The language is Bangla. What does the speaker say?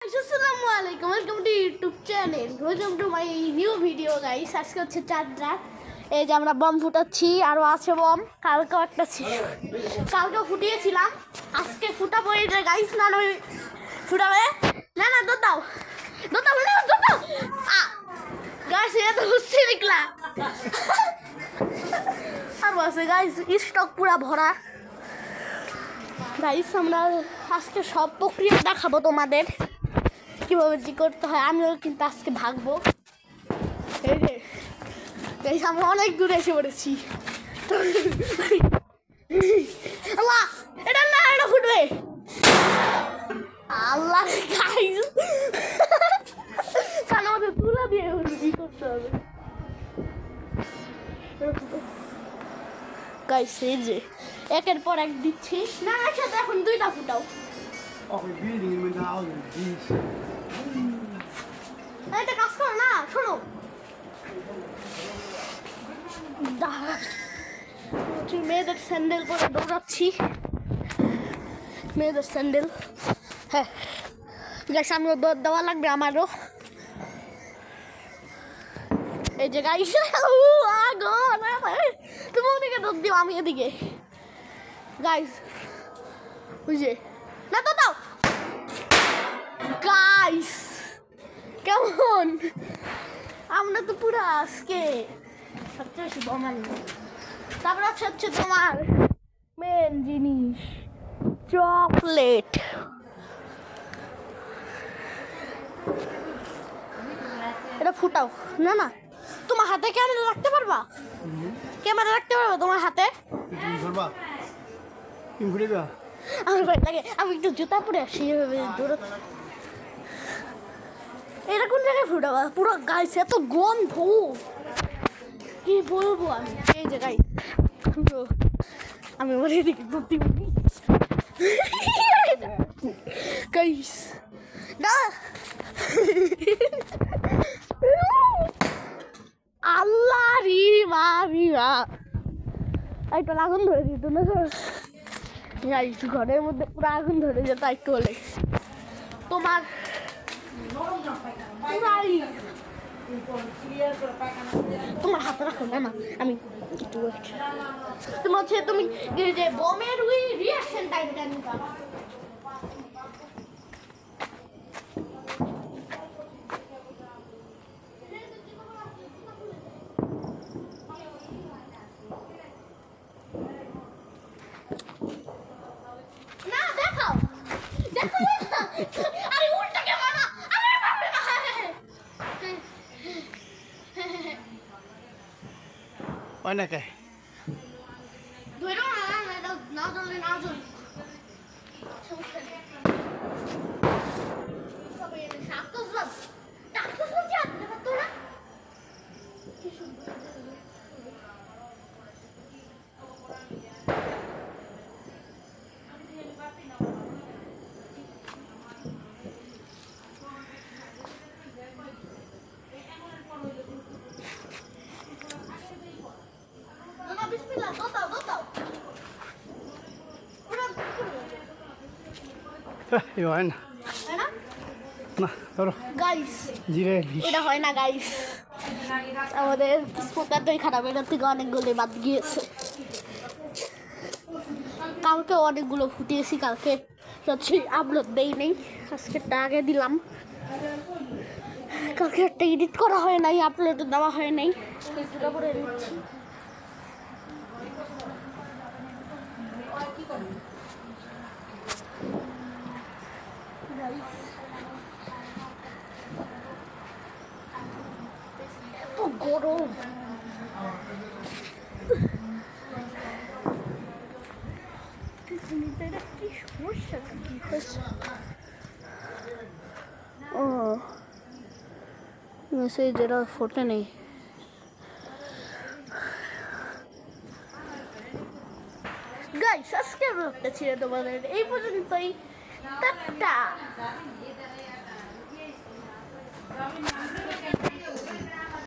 Assalamualaikum, welcome to YouTube channel. Welcome to my new video guys. আজকে হচ্ছে চাঁদরা। এই যে আমরা বম ফুটাচ্ছি আর আছে বম। কালকেও একটা ছিল। কালকেও ফুটিয়েছিলাম। আজকে ফুটাবো এই যে গাইস না ফুটাবে। না দাও। দাও। গাইস এটা হচ্ছে নিকলা। আর আছে গাইস স্টক পুরো ভরা। গাইস আমরা আজকে সব প্রক্রিয়া দেখাবো তোমাদের কিভাবে কি করতে হয়। আমিও কিন্তু আজকে ভাগবো। এই যে গাইস আমরা অনেক দূরে এসে পড়েছি। আল্লাহ এটা ফুটবে। আল্লাহ গাইস কানে মধ্যে তুলা দিয়ে কি করতে হবে গাইস। এই যে একের পর এক দিচ্ছি না একসাথে এখন দুইটা ফুটাও। এটা কাজ করো না শোনো মেয়েদের স্যান্ডেল পরে দৌড়াচ্ছি। মেয়েদের স্যান্ডেল হ্যাঁ গাইস আমিও দৌড় দেওয়া লাগবে আমারও। এই যে গাইস তুমি ওদিকে দৌড় দিও আমি এদিকে গাইস বুঝে না তো দাও গাইস কেমন আমরা তো পুরো আজকে সবচেয়ে বেশি বমানি। তারপর হচ্ছে তোমার মেন জিনিস চকলেট। এটা ফুটাও না তোমার হাতে ক্যামেরা রাখতে পারবা? ক্যামেরা রাখতে পারবা তোমার হাতে? আমার ভয় লাগে আমি একটু জুতা পরে আসি। এটা কোন জায়গায় ফুটাবা? পুরো গাইস এত গন্ধ কি বলবো আমি। এই যে গাইস আমি আমার এদিকে ধরতে পারি গাইস না আল্লাহ রিমা একটা আগুন ধরে দিত না গাইস ঘরের মধ্যে পুরো আগুন ধরে যেত একটু হলে। তোমার তোমার হাতে রাখো না আমি তোমার হচ্ছে তুমি যে বমের ওই রিঅ্যাকশন টাইমটা নিবা। না দেখাও আরে উল্টা কেমন না আরে বাবা অনেকে ধরো না জ্বলে সমস্যা নেই। সবাই ডাক্তার তোরা কি সুন্দর এটা হয় না গাইস। আমাদের স্পোর্টারটাই খারাপ, এটার থেকে অনেকগুলো বাদ গিয়েছে। কালকে অনেকগুলো ফুটিয়েছি, কালকে আপলোড দেই নেই, আজকেরটা আগে দিলাম। কালকে একটা এডিট করা হয় নাই, আপলোড দেওয়া হয় নাই, একটুটা করে নিচ্ছি। গরম কি সমস্যা ও মেসেজ যেটা ফোটে নেই। গাইস আজকে ব্লগটা ছিল তোমাদের এই পর্যন্তই। টাটা।